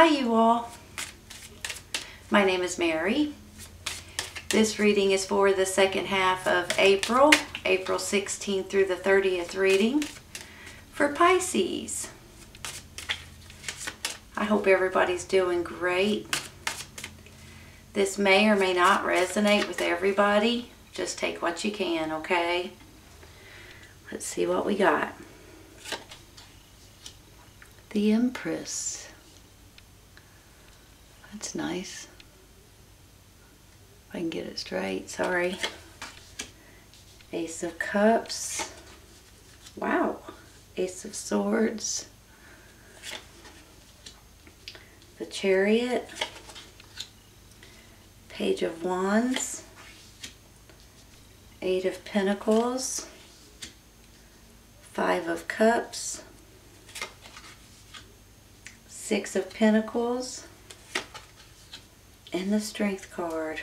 Hi you all, my name is Mary. This reading is for the second half of April 16th through the 30th reading for Pisces. I hope everybody's doing great. This may or may not resonate with everybody. Just take what you can, okay? Let's see what we got. The Empress. That's nice. If I can get it straight, sorry. Ace of Cups. Wow. Ace of Swords. The Chariot. Page of Wands. Eight of Pentacles. Five of Cups. Six of Pentacles. And the Strength card.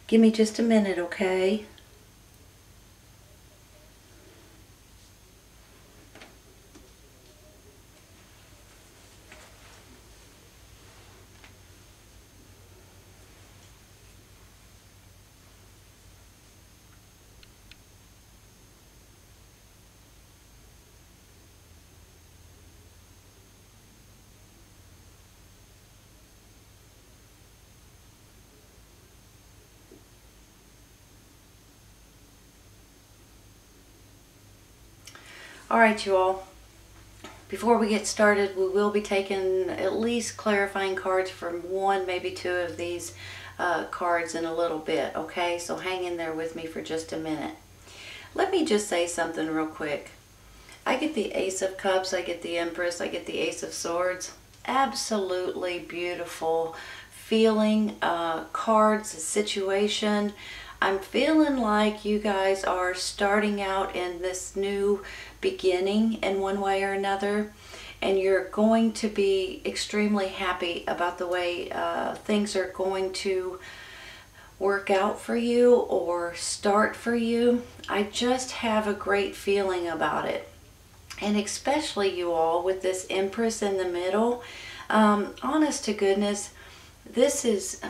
Give me just a minute, okay? Alright you all, before we get started, we will be taking at least clarifying cards from one, maybe two of these cards in a little bit, okay? So hang in there with me for just a minute. Let me just say something real quick. I get the Ace of Cups, I get the Empress, I get the Ace of Swords. Absolutely beautiful feeling, cards, situation. I'm feeling like you guys are starting out in this new beginning in one way or another, and you're going to be extremely happy about the way things are going to work out for you or start for you. I just have a great feeling about it, and especially you all with this Empress in the middle. Honest to goodness, this is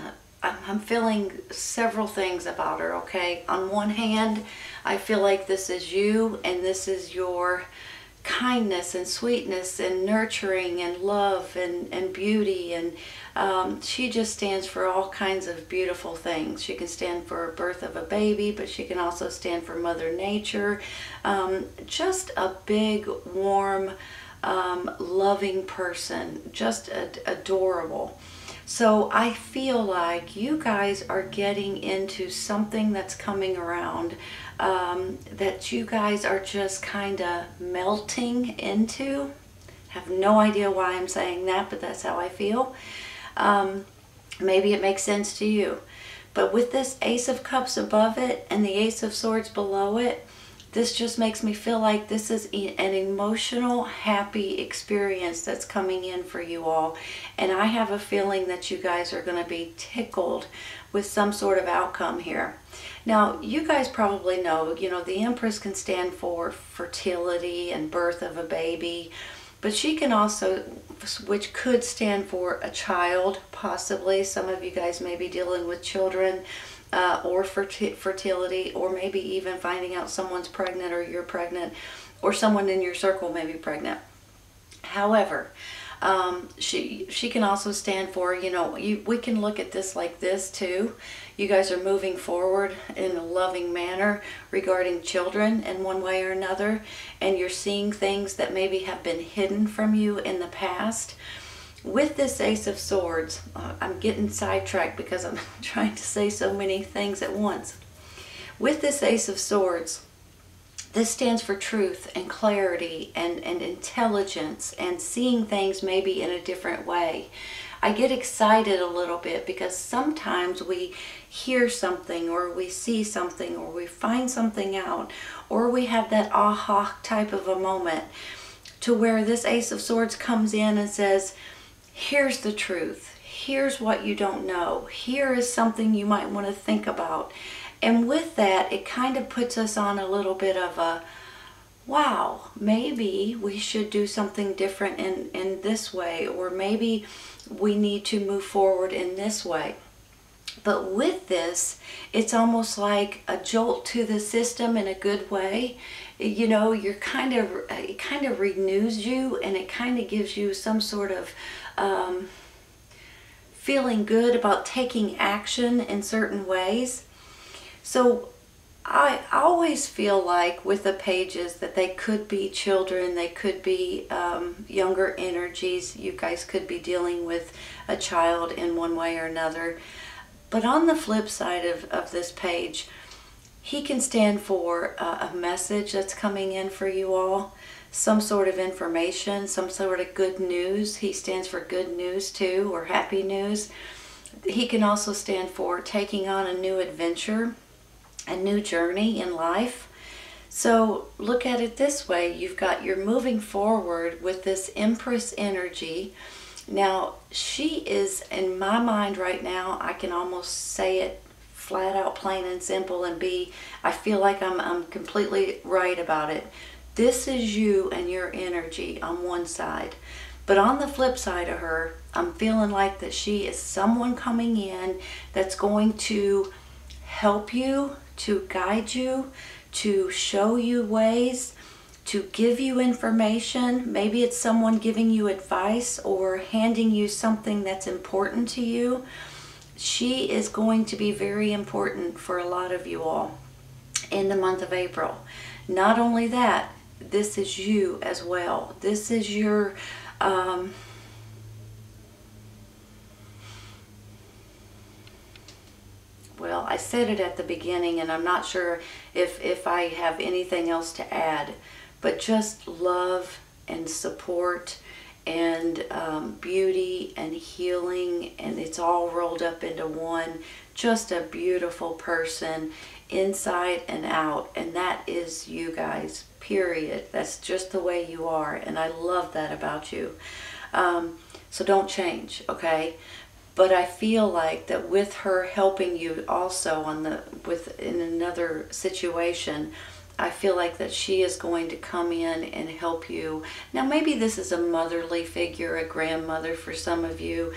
I'm feeling several things about her, okay? On one hand, I feel like this is you, and this is your kindness and sweetness and nurturing and love and beauty, and she just stands for all kinds of beautiful things. She can stand for birth of a baby, but she can also stand for Mother Nature. Just a big, warm, loving person, just adorable. So I feel like you guys are getting into something that's coming around, that you guys are just kind of melting into. Have no idea why I'm saying that, but that's how I feel. Maybe it makes sense to you. But with this Ace of Cups above it and the Ace of Swords below it, this just makes me feel like this is an emotional, happy experience that's coming in for you all. And I have a feeling that you guys are going to be tickled with some sort of outcome here. Now, you guys probably know, the Empress can stand for fertility and birth of a baby, but she can also, which could stand for a child, possibly. Some of you guys may be dealing with children. Or fertility, or maybe even finding out someone's pregnant or you're pregnant, or someone in your circle may be pregnant. However, she can also stand for, we can look at this like this too. You guys are moving forward in a loving manner regarding children in one way or another, and you're seeing things that maybe have been hidden from you in the past. With this Ace of Swords, I'm getting sidetracked because I'm trying to say so many things at once. With this Ace of Swords, this stands for truth and clarity and intelligence and seeing things maybe in a different way. I get excited a little bit because sometimes we hear something or we see something or we find something out, or we have that aha type of a moment to where this Ace of Swords comes in and says, here's the truth. Here's what you don't know. Here is something you might want to think about. And with that, it kind of puts us on a little bit of a, wow, maybe we should do something different in this way, or maybe we need to move forward in this way. But with this, it's almost like a jolt to the system in a good way. You know, it kind of renews you, and it kind of gives you some sort of feeling good about taking action in certain ways. So I always feel like with the pages that they could be children, they could be younger energies. You guys could be dealing with a child in one way or another. But on the flip side of this page, he can stand for a message that's coming in for you all, some sort of information, some sort of good news. He stands for good news too, or happy news. He can also stand for taking on a new adventure, a new journey in life. So look at it this way. You're moving forward with this Empress energy. Now, she is, in my mind right now, I can almost say it flat out, plain and simple, and I feel like I'm completely right about it. This is you and your energy on one side. But on the flip side of her, I'm feeling like that she is someone coming in that's going to help you, to guide you, to show you ways, to give you information. Maybe it's someone giving you advice or handing you something that's important to you. She is going to be very important for a lot of you all in the month of April. Not only that, this is you as well. This is your well, I said it at the beginning, and I'm not sure if I have anything else to add, but just love and support and beauty and healing, and it's all rolled up into one. Just a beautiful person inside and out, and that is you guys, period. That's just the way you are, and I love that about you. So don't change, okay? But I feel like that with her helping you also in another situation, I feel like that she is going to come in and help you. Now maybe this is a motherly figure, a grandmother for some of you,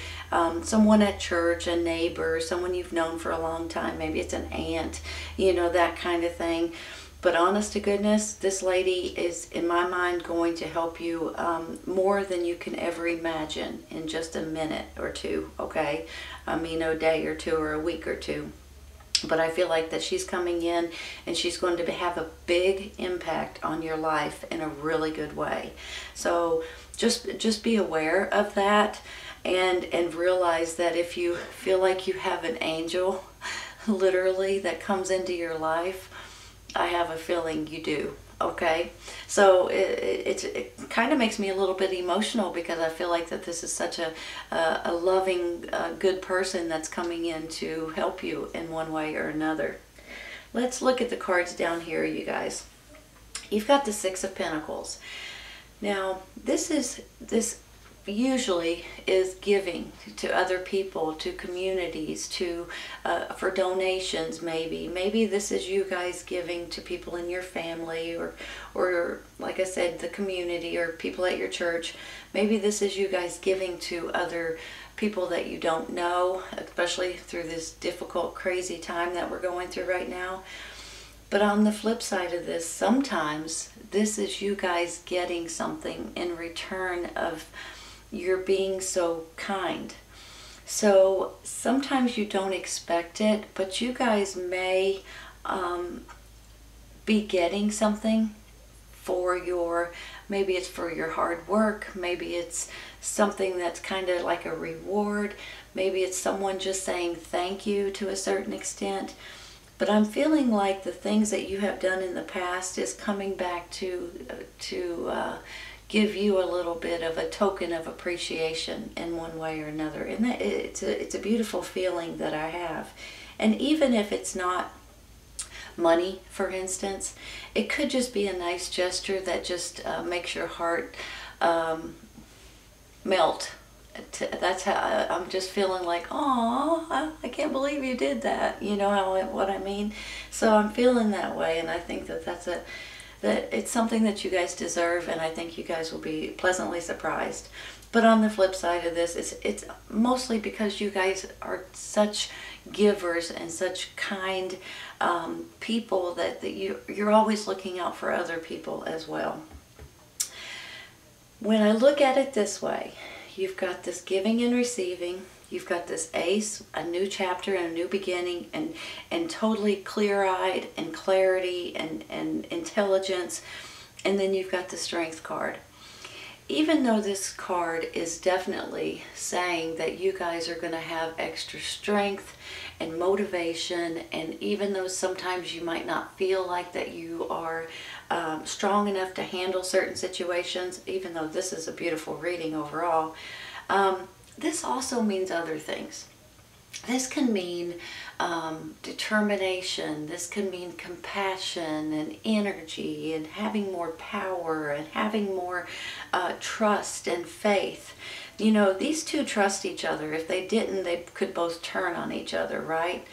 someone at church, a neighbor, someone you've known for a long time. Maybe it's an aunt, you know, that kind of thing. But honest to goodness, this lady is, in my mind, going to help you more than you can ever imagine in just a minute or two, okay? I mean, a day or two or a week or two. But I feel like that she's coming in and she's going to have a big impact on your life in a really good way. So just be aware of that, and realize that if you feel like you have an angel, literally, that comes into your life, I have a feeling you do, okay? So it kind of makes me a little bit emotional, because I feel like that this is such a loving, good person that's coming in to help you in one way or another. Let's look at the cards down here, you guys. You've got the Six of Pentacles. Now, this usually is giving to other people, to communities, to for donations. Maybe this is you guys giving to people in your family, or like I said, the community, or people at your church. Maybe this is you guys giving to other people that you don't know, especially through this difficult, crazy time that we're going through right now. But on the flip side of this, sometimes this is you guys getting something in return of you're being so kind. So sometimes you don't expect it, but you guys may be getting something for maybe it's for your hard work, maybe it's something that's kind of like a reward, maybe it's someone just saying thank you to a certain extent. But I'm feeling like the things that you have done in the past is coming back to give you a little bit of a token of appreciation in one way or another. And it's a beautiful feeling that I have. And even if it's not money, for instance, it could just be a nice gesture that just makes your heart melt that's how I'm just feeling like, oh, I can't believe you did that. You know what I mean? So I'm feeling that way, and I think that that it's something that you guys deserve, and I think you guys will be pleasantly surprised. But on the flip side of this, it's mostly because you guys are such givers and such kind people that you're always looking out for other people as well. When I look at it this way, you've got this giving and receiving. You've got this ace, a new chapter and a new beginning, and totally clear-eyed and clarity and intelligence. And then you've got the strength card. Even though this card is definitely saying that you guys are going to have extra strength and motivation, and even though sometimes you might not feel like that you are strong enough to handle certain situations, even though this is a beautiful reading overall, this also means other things. This can mean determination. This can mean compassion and energy and having more power and having more trust and faith. You know, these two trust each other. If they didn't, they could both turn on each other, right?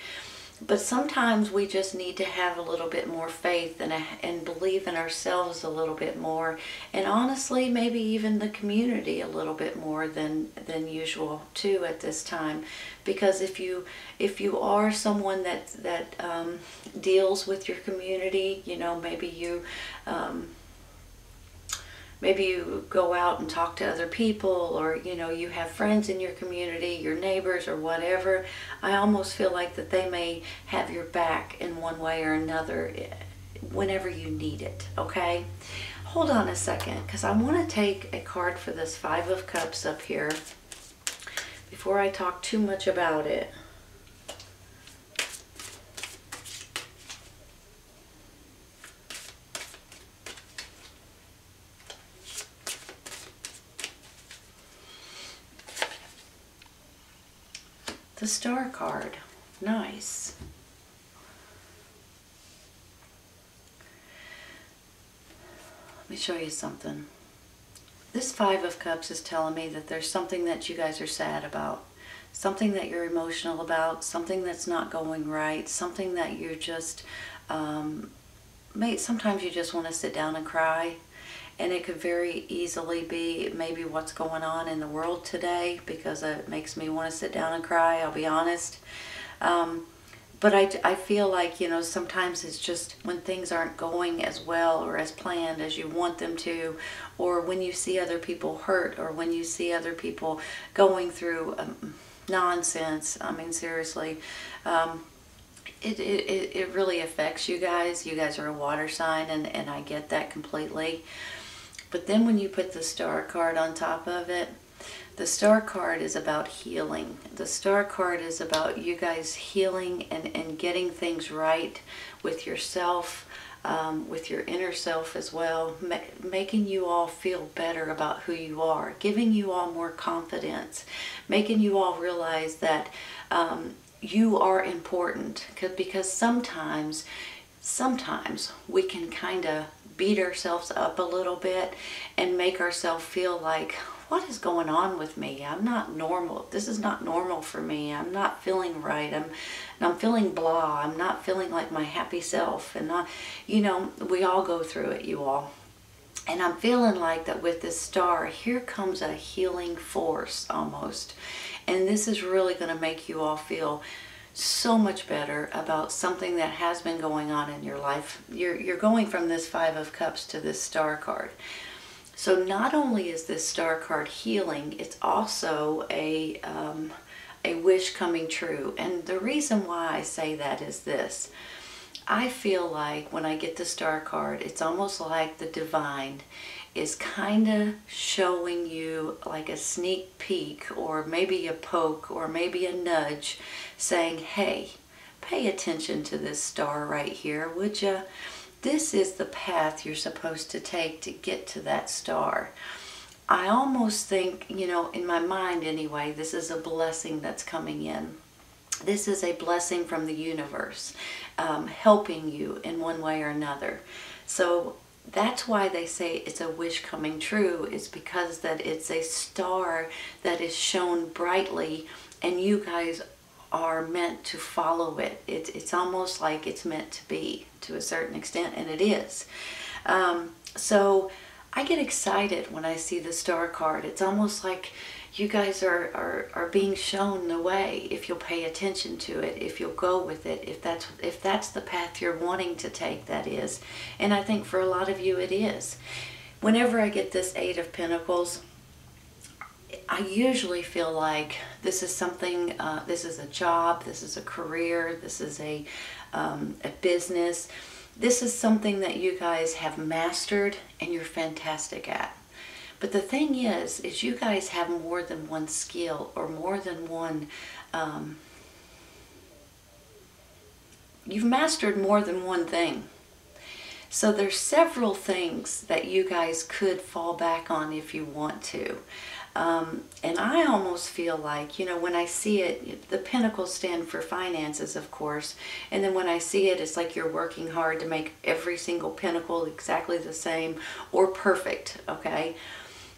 But sometimes we just need to have a little bit more faith and believe in ourselves a little bit more, and honestly maybe even the community a little bit more than usual too at this time. Because if you are someone that deals with your community, you know, maybe you go out and talk to other people, or you know, you have friends in your community, your neighbors or whatever, I almost feel like that they may have your back in one way or another whenever you need it, okay? Hold on a second, because I want to take a card for this Five of Cups up here before I talk too much about it. The Star card. Nice. Let me show you something. This Five of Cups is telling me that there's something that you guys are sad about. Something that you're emotional about. Something that's not going right. Something that you're just... sometimes you just want to sit down and cry. And it could very easily be maybe what's going on in the world today, because it makes me want to sit down and cry, I'll be honest. But I feel like, you know, sometimes it's just when things aren't going as well or as planned as you want them to, or when you see other people hurt, or when you see other people going through nonsense. I mean, seriously. It really affects you guys. You guys are a water sign, and I get that completely. But then when you put the Star card on top of it, the Star card is about healing. The Star card is about you guys healing and getting things right with yourself, with your inner self as well, making you all feel better about who you are, giving you all more confidence, making you all realize that you are important. Because sometimes we can kind of beat ourselves up a little bit and make ourselves feel like, what is going on with me? I'm not normal. This is not normal for me. I'm not feeling right. I'm feeling blah. I'm not feeling like my happy self. And you know, we all go through it, you all. And I'm feeling like that with this Star, here comes a healing force almost. And this is really going to make you all feel so much better about something that has been going on in your life. You're going from this Five of Cups to this Star card. So not only is this Star card healing, it's also a wish coming true. And the reason why I say that is this. I feel like when I get the Star card, it's almost like the divine is kind of showing you like a sneak peek, or maybe a poke, or maybe a nudge, saying, hey, pay attention to this Star right here, would ya? This is the path you're supposed to take to get to that Star. I almost think, you know, in my mind anyway, this is a blessing that's coming in. This is a blessing from the universe, helping you in one way or another. So That's why they say it's a wish coming true, is because that it's a star that is shone brightly, and you guys are meant to follow it. It's almost like it's meant to be to a certain extent, and it is. So I get excited when I see the star card. It's almost like you guys are being shown the way, if you'll pay attention to it, if you'll go with it, if that's the path you're wanting to take, that is. And I think for a lot of you it is. Whenever I get this Eight of Pentacles, I usually feel like this is something, this is a job, this is a career, this is a business. This is something that you guys have mastered and you're fantastic at. But the thing is you guys have more than one skill, or more than one, you've mastered more than one thing. So there's several things that you guys could fall back on if you want to. And I almost feel like, you know, when I see it, the pentacles stand for finances, of course. And then when I see it, it's like you're working hard to make every single pentacle exactly the same or perfect, okay?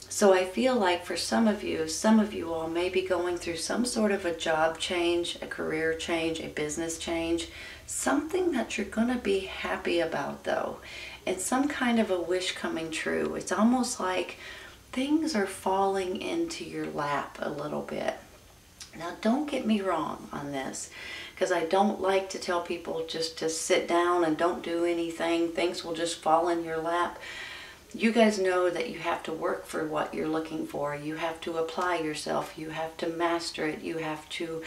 So I feel like for some of you all may be going through some sort of a job change, a career change, a business change, something that you're going to be happy about though, and some kind of a wish coming true. It's almost like things are falling into your lap a little bit. Now don't get me wrong on this, because I don't like to tell people just to sit down and don't do anything. Things will just fall in your lap. You guys know that you have to work for what you're looking for. You have to apply yourself. You have to master it. You have to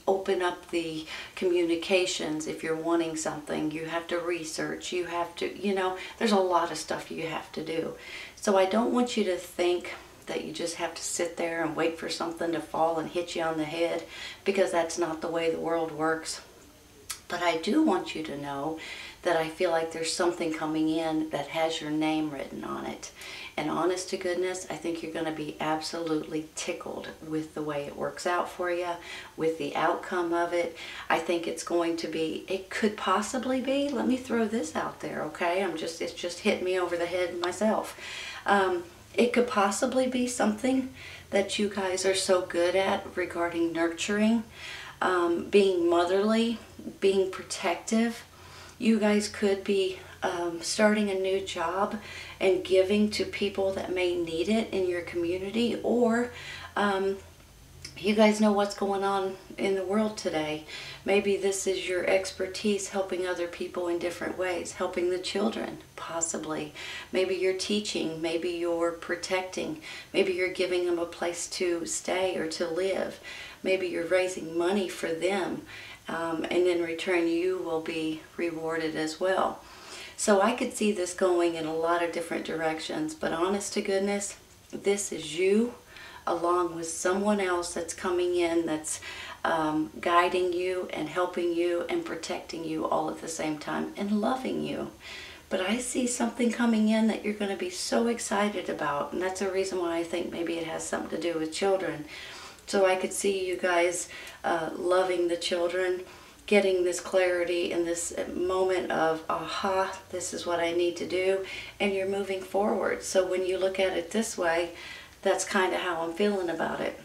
open up the communications if you're wanting something. You have to research. You have to, you know, there's a lot of stuff you have to do. So I don't want you to think that you just have to sit there and wait for something to fall and hit you on the head, because that's not the way the world works. But I do want you to know that I feel like there's something coming in that has your name written on it. And honest to goodness, I think you're going to be absolutely tickled with the way it works out for you, with the outcome of it. I think it's going to be, it could possibly be, let me throw this out there, okay? It's just hit me over the head myself. It could possibly be something that you guys are so good at regarding nurturing, being motherly, being protective. You guys could be starting a new job and giving to people that may need it in your community, or you guys know what's going on in the world today. Maybe this is your expertise, helping other people in different ways, helping the children, possibly. Maybe you're teaching, maybe you're protecting, maybe you're giving them a place to stay or to live. Maybe you're raising money for them, and in return you will be rewarded as well. So I could see this going in a lot of different directions, but honest to goodness, this is you along with someone else that's coming in, that's guiding you and helping you and protecting you all at the same time and loving you. But I see something coming in that you're going to be so excited about, and that's the reason why I think maybe it has something to do with children. So I could see you guys loving the children, getting this clarity and this moment of, aha, this is what I need to do, and you're moving forward. So when you look at it this way, that's kind of how I'm feeling about it.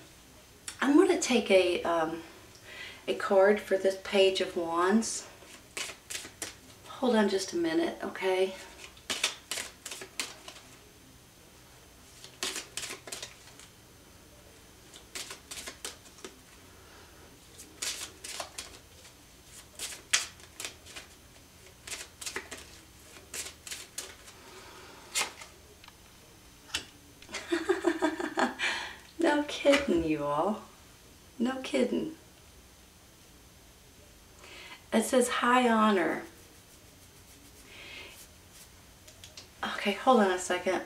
I'm going to take a card for this Page of Wands. Hold on just a minute, okay? No kidding, you all. No kidding. It says high honor. Okay, hold on a second.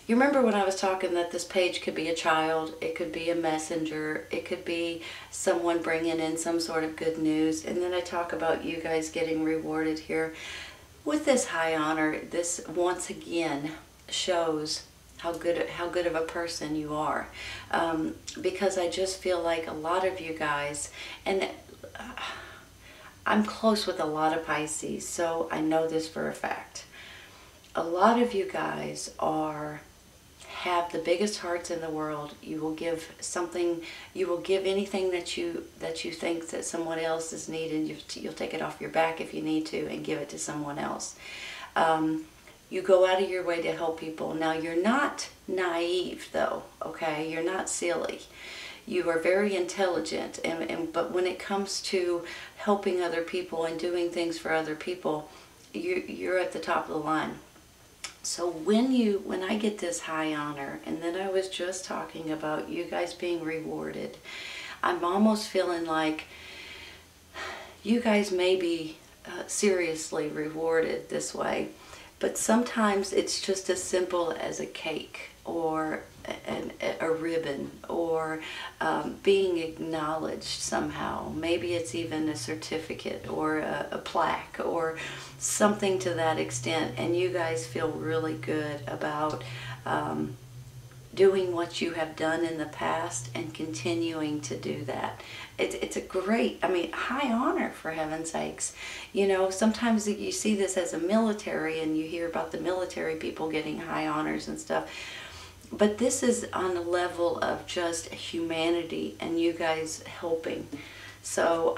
You remember when I was talking that this page could be a child, it could be a messenger, it could be someone bringing in some sort of good news, and then I talk about you guys getting rewarded here. With this high honor, this once again shows how good of a person you are, because I just feel like a lot of you guys, and I'm close with a lot of Pisces, so I know this for a fact. A lot of you guys have the biggest hearts in the world. You will give something, you will give anything that you think that someone else is needing. You'll take it off your back if you need to and give it to someone else. You go out of your way to help people. Now, you're not naive, though, okay? You're not silly. You are very intelligent, but when it comes to helping other people and doing things for other people, you're at the top of the line. So when I get this high honor, and then I was just talking about you guys being rewarded, I'm almost feeling like you guys may be seriously rewarded this way. But sometimes it's just as simple as a cake or a ribbon or being acknowledged somehow. Maybe it's even a certificate or a plaque or something to that extent. And you guys feel really good about doing what you have done in the past and continuing to do that. It's a great, I mean, high honor, for heaven's sakes. You know, sometimes you see this as a military and you hear about the military people getting high honors and stuff. But this is on a level of just humanity and you guys helping. So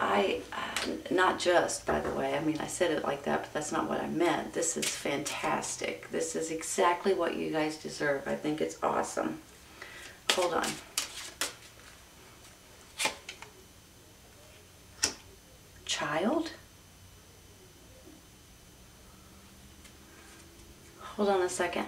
not just, by the way, I mean, I said it like that, but that's not what I meant. This is fantastic. This is exactly what you guys deserve. I think it's awesome. Hold on. Child? Hold on a second.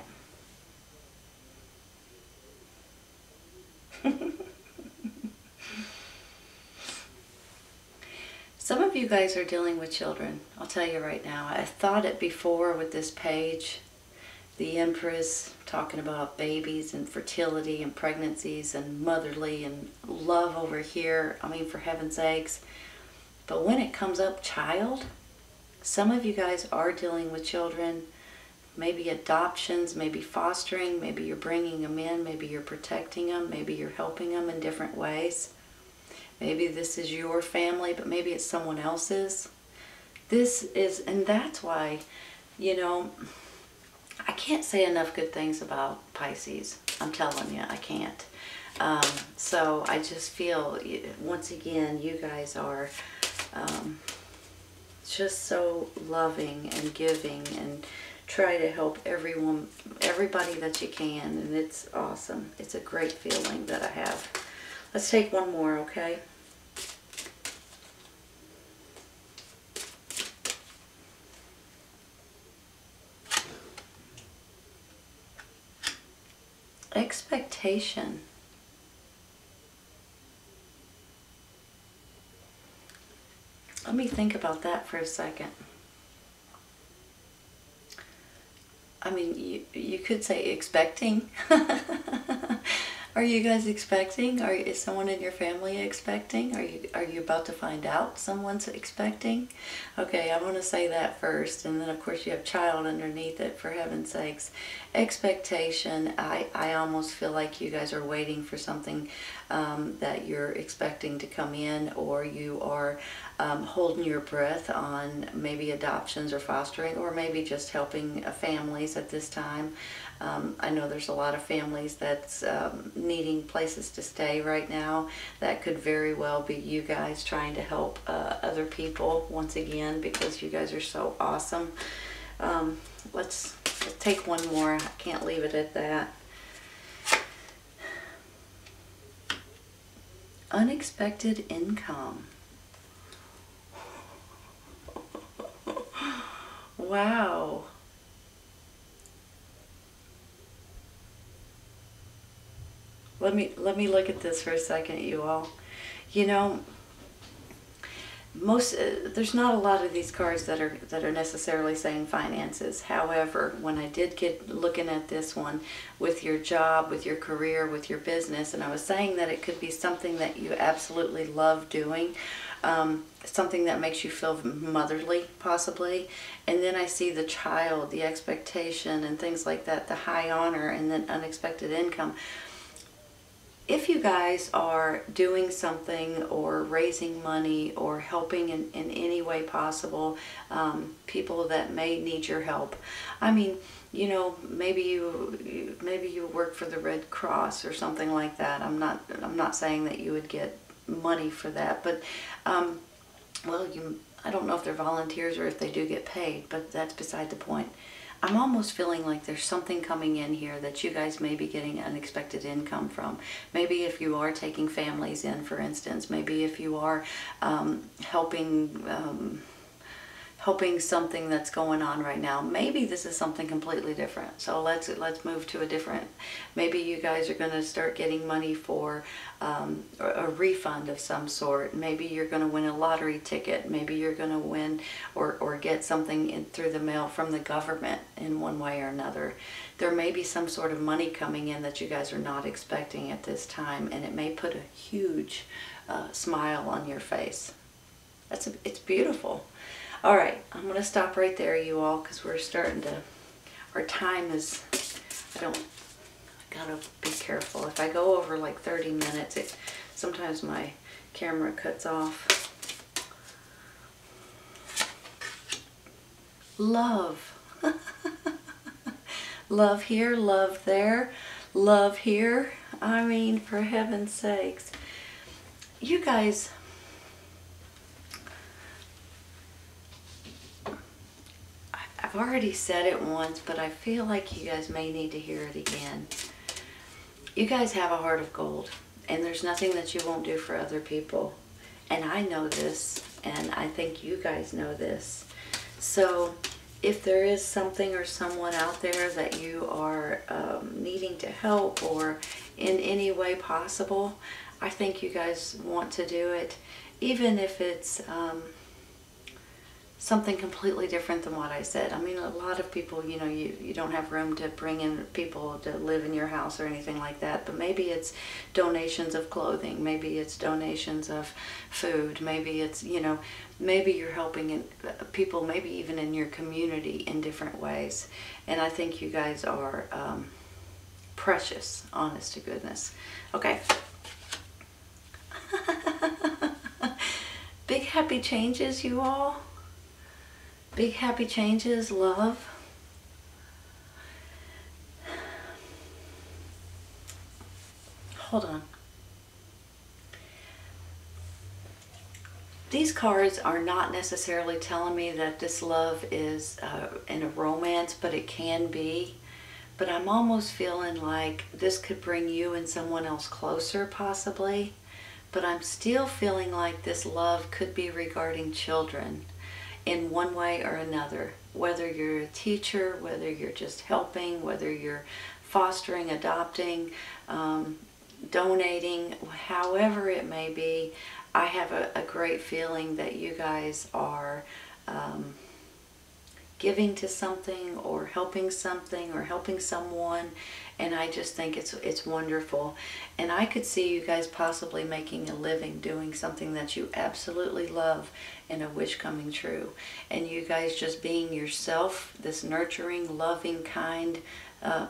Some of you guys are dealing with children. I'll tell you right now. I thought it before with this page. The Empress talking about babies and fertility and pregnancies and motherly and love over here. I mean, for heaven's sakes. But when it comes up child, some of you guys are dealing with children. Maybe adoptions, maybe fostering, maybe you're bringing them in, maybe you're protecting them, maybe you're helping them in different ways. Maybe this is your family, but maybe it's someone else's. This is, and that's why, you know, I can't say enough good things about Pisces. I'm telling you, I can't. So I just feel, once again, you guys are just so loving and giving and try to help everybody that you can, and it's awesome. It's a great feeling that I have. Let's take one more, okay? Expectation. Let me think about that for a second. I mean, you could say expecting. Are you guys expecting? Is someone in your family expecting? Are you about to find out someone's expecting? Okay, I want to say that first, and then of course you have child underneath it, for heaven's sakes. Expectation, I almost feel like you guys are waiting for something that you're expecting to come in, or you are holding your breath on maybe adoptions or fostering, or maybe just helping families at this time. I know there's a lot of families that's needing places to stay right now. That could very well be you guys trying to help other people once again, because you guys are so awesome. Let's take one more. I can't leave it at that. Unexpected income. Wow. Let me look at this for a second, you all. You know, there's not a lot of these cards that are necessarily saying finances. However, when I did get looking at this one with your job, with your career, with your business, and I was saying that it could be something that you absolutely love doing, something that makes you feel motherly, possibly. And then I see the child, the expectation, and things like that, the high honor, and then unexpected income. if you guys are doing something or raising money or helping in any way possible, people that may need your help. I mean, you know, maybe you work for the Red Cross or something like that. I'm not saying that you would get money for that, but well, I don't know if they're volunteers or if they do get paid, but that's beside the point. I'm almost feeling like there's something coming in here that you guys may be getting unexpected income from. Maybe if you are taking families in, for instance, maybe if you are helping something that's going on right now. Maybe this is something completely different. So let's move to a different. Maybe you guys are going to start getting money for a refund of some sort. Maybe you're going to win a lottery ticket. Maybe you're going to win or get something in through the mail from the government in one way or another. There may be some sort of money coming in that you guys are not expecting at this time, and it may put a huge smile on your face. It's beautiful. All right, I'm going to stop right there, you all, because we're starting to, our time is, I gotta be careful. If I go over like 30 minutes, sometimes my camera cuts off. Love. Love here, love there, love here. I mean, for heaven's sakes. You guys, I've already said it once, but I feel like you guys may need to hear it again. You guys have a heart of gold, and there's nothing that you won't do for other people. And I know this, and I think you guys know this. So if there is something or someone out there that you are needing to help or in any way possible, I think you guys want to do it, even if it's something completely different than what I said. I mean, a lot of people, you know, you don't have room to bring in people to live in your house or anything like that, but maybe it's donations of clothing, maybe it's donations of food, maybe it's, you know, maybe you're helping people, maybe even in your community in different ways. And I think you guys are precious, honest to goodness. Okay. Big happy changes, you all. Big happy changes, love. Hold on. These cards are not necessarily telling me that this love is in a romance, but it can be. But I'm almost feeling like this could bring you and someone else closer, possibly. But I'm still feeling like this love could be regarding children in one way or another. Whether you're a teacher, whether you're just helping, whether you're fostering, adopting, donating, however it may be, I have a great feeling that you guys are giving to something or helping someone, and I just think it's wonderful. And I could see you guys possibly making a living doing something that you absolutely love and a wish coming true. And you guys just being yourself, this nurturing, loving, kind,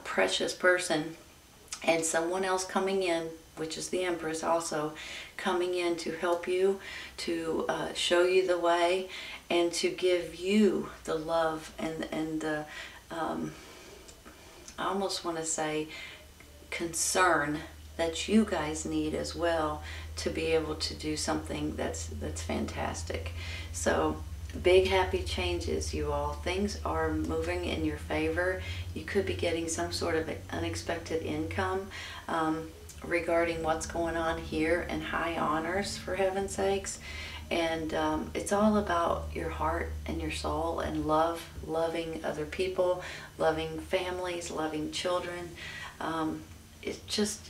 precious person, and someone else coming in, which is the Empress also, coming in to help you, to show you the way, and to give you the love and the, I almost want to say, concern that you guys need as well to be able to do something that's fantastic. So big happy changes, you all. Things are moving in your favor. You could be getting some sort of unexpected income regarding what's going on here, and high honors, for heaven's sakes. And it's all about your heart and your soul and love, loving other people, loving families, loving children. It's just,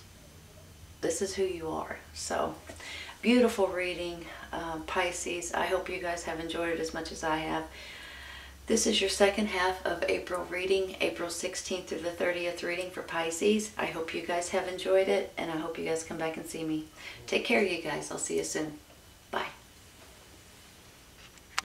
this is who you are. So beautiful reading, Pisces. I hope you guys have enjoyed it as much as I have. This is your second half of April reading, April 16th through the 30th reading for Pisces. I hope you guys have enjoyed it, and I hope you guys come back and see me. Take care, you guys. I'll see you soon.